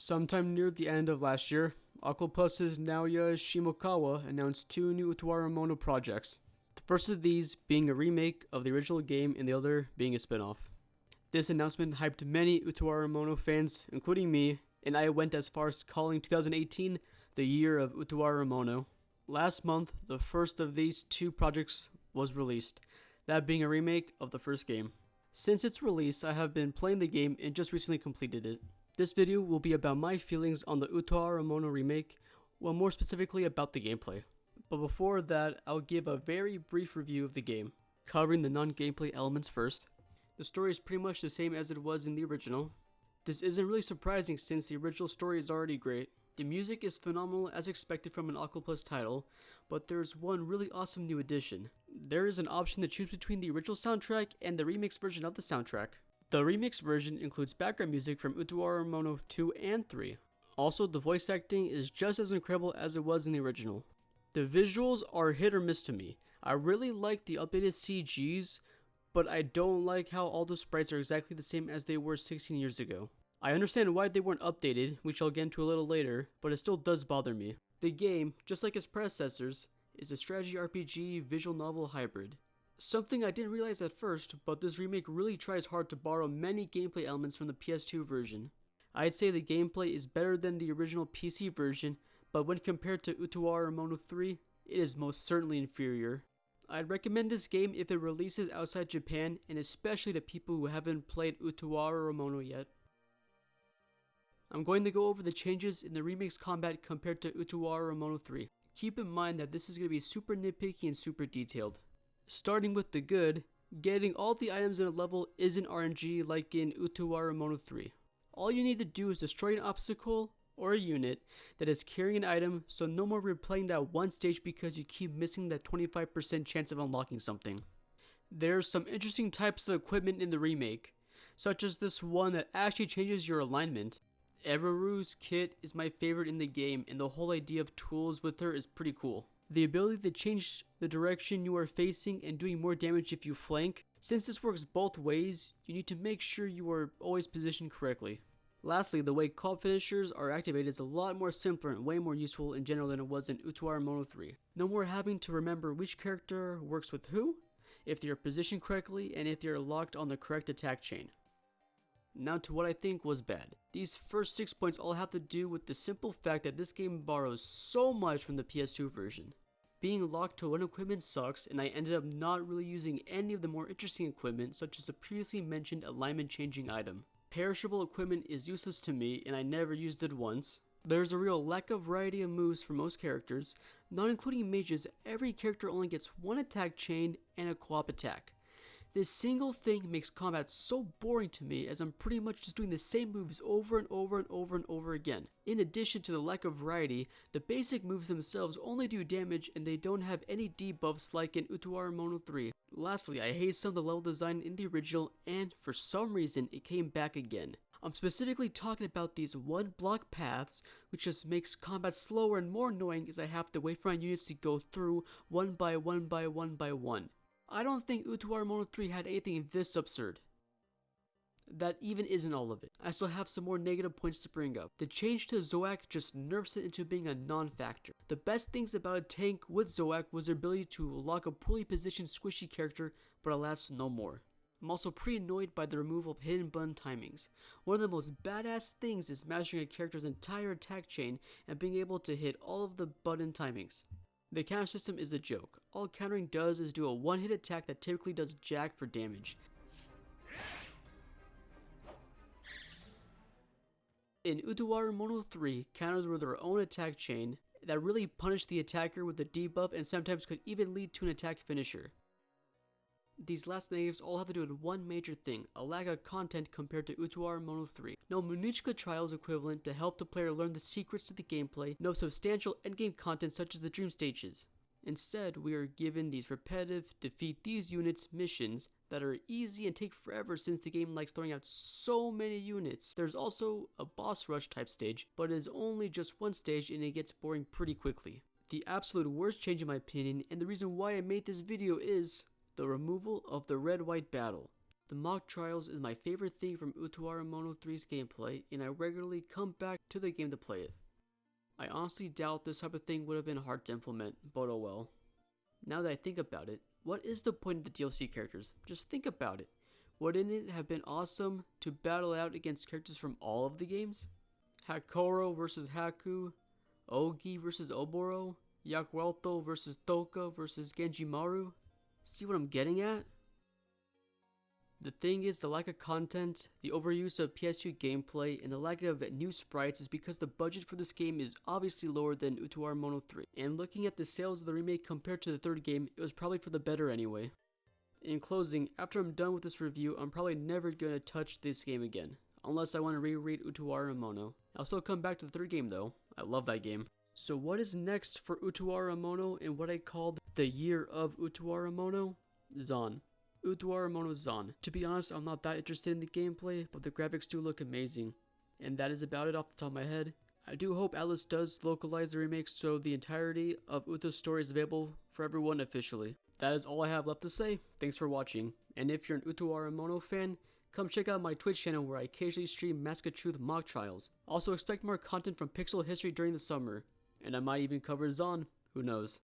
Sometime near the end of last year, Octopus's Naoya Shimokawa announced two new Utawarerumono projects. The first of these being a remake of the original game and the other being a spin-off. This announcement hyped many Utawarerumono fans, including me, and I went as far as calling 2018 the year of Utawarerumono. Last month, the first of these two projects was released, that being a remake of the first game. Since its release, I have been playing the game and just recently completed it. This video will be about my feelings on the Utawarerumono Remake, well, more specifically about the gameplay. But before that, I'll give a very brief review of the game, covering the non-gameplay elements first. The story is pretty much the same as it was in the original. This isn't really surprising since the original story is already great. The music is phenomenal as expected from an Octopus title, but there's one really awesome new addition. There is an option to choose between the original soundtrack and the remix version of the soundtrack. The remix version includes background music from Utawarerumono 2 and 3. Also, the voice acting is just as incredible as it was in the original. The visuals are hit or miss to me. I really like the updated CGs, but I don't like how all the sprites are exactly the same as they were 16 years ago. I understand why they weren't updated, which I'll get into a little later, but it still does bother me. The game, just like its predecessors, is a strategy RPG visual novel hybrid. Something I didn't realize at first, but this remake really tries hard to borrow many gameplay elements from the PS2 version. I'd say the gameplay is better than the original PC version, but when compared to Utawarerumono 3, it is most certainly inferior. I'd recommend this game if it releases outside Japan, and especially to people who haven't played Utawarerumono yet. I'm going to go over the changes in the remake's combat compared to Utawarerumono 3. Keep in mind that this is going to be super nitpicky and super detailed. Starting with the good, getting all the items in a level isn't RNG like in Utawarerumono 3. All you need to do is destroy an obstacle or a unit that is carrying an item, so no more replaying that one stage because you keep missing that 25% chance of unlocking something. There's some interesting types of equipment in the remake, such as this one that actually changes your alignment. Evaru's kit is my favorite in the game, and the whole idea of tools with her is pretty cool. The ability to change the direction you are facing and doing more damage if you flank. Since this works both ways, you need to make sure you are always positioned correctly. Lastly, the way co-op finishers are activated is a lot more simpler and way more useful in general than it was in Utawarerumono 3. No more having to remember which character works with who, if they are positioned correctly, and if they are locked on the correct attack chain. Now to what I think was bad. These first 6 points all have to do with the simple fact that this game borrows so much from the PS2 version. Being locked to one equipment sucks, and I ended up not really using any of the more interesting equipment, such as the previously mentioned alignment changing item. Perishable equipment is useless to me, and I never used it once. There's a real lack of variety of moves for most characters. Not including mages, every character only gets one attack chain and a co-op attack. This single thing makes combat so boring to me, as I'm pretty much just doing the same moves over and over and over and over again. In addition to the lack of variety, the basic moves themselves only do damage and they don't have any debuffs like in Utawarerumono 3. Lastly, I hate some of the level design in the original, and for some reason it came back again. I'm specifically talking about these one block paths, which just makes combat slower and more annoying as I have to wait for my units to go through one by one by one by one. I don't think Utawarerumono 3 had anything this absurd. That even isn't all of it. I still have some more negative points to bring up. The change to Zoak just nerfs it into being a non-factor. The best things about a tank with Zoak was their ability to lock a poorly positioned squishy character, but alas, no more. I'm also pretty annoyed by the removal of hidden button timings. One of the most badass things is mastering a character's entire attack chain and being able to hit all of the button timings. The counter system is a joke. All countering does is do a one-hit attack that typically does jack for damage. In Utawarerumono 3, counters were their own attack chain that really punished the attacker with a debuff and sometimes could even lead to an attack finisher. These last negatives all have to do with one major thing, a lack of content compared to Utawarerumono 3. No Munichka trials equivalent to help the player learn the secrets to the gameplay, no substantial endgame content such as the dream stages. Instead, we are given these repetitive, defeat these units missions that are easy and take forever since the game likes throwing out so many units. There's also a boss rush type stage, but it is only just one stage and it gets boring pretty quickly. The absolute worst change in my opinion, and the reason why I made this video, is the removal of the red-white battle. The mock trials is my favorite thing from Utawarerumono 3's gameplay, and I regularly come back to the game to play it. I honestly doubt this type of thing would have been hard to implement, but oh well. Now that I think about it, what is the point of the DLC characters? Just think about it. Wouldn't it have been awesome to battle out against characters from all of the games? Hakoro versus Haku, Ogi versus Oboro, Yakuelto versus Toka versus Genjimaru. See what I'm getting at? The thing is, the lack of content, the overuse of PS2 gameplay, and the lack of new sprites is because the budget for this game is obviously lower than Utawarerumono 3. And looking at the sales of the remake compared to the third game, it was probably for the better anyway. In closing, after I'm done with this review, I'm probably never going to touch this game again, unless I want to reread Utawarerumono. I'll still come back to the third game though. I love that game. So what is next for Utawarerumono in what I called the year of Utawarerumono? Zon. Utawarerumono Zon. To be honest, I'm not that interested in the gameplay, but the graphics do look amazing. And that is about it off the top of my head. I do hope Atlus does localize the remake so the entirety of Uta's story is available for everyone officially. That is all I have left to say. Thanks for watching. And if you're an Utawarerumono fan, come check out my Twitch channel where I occasionally stream Mask of Truth mock trials. Also expect more content from Pixel History during the summer. And I might even cover Zon. Who knows?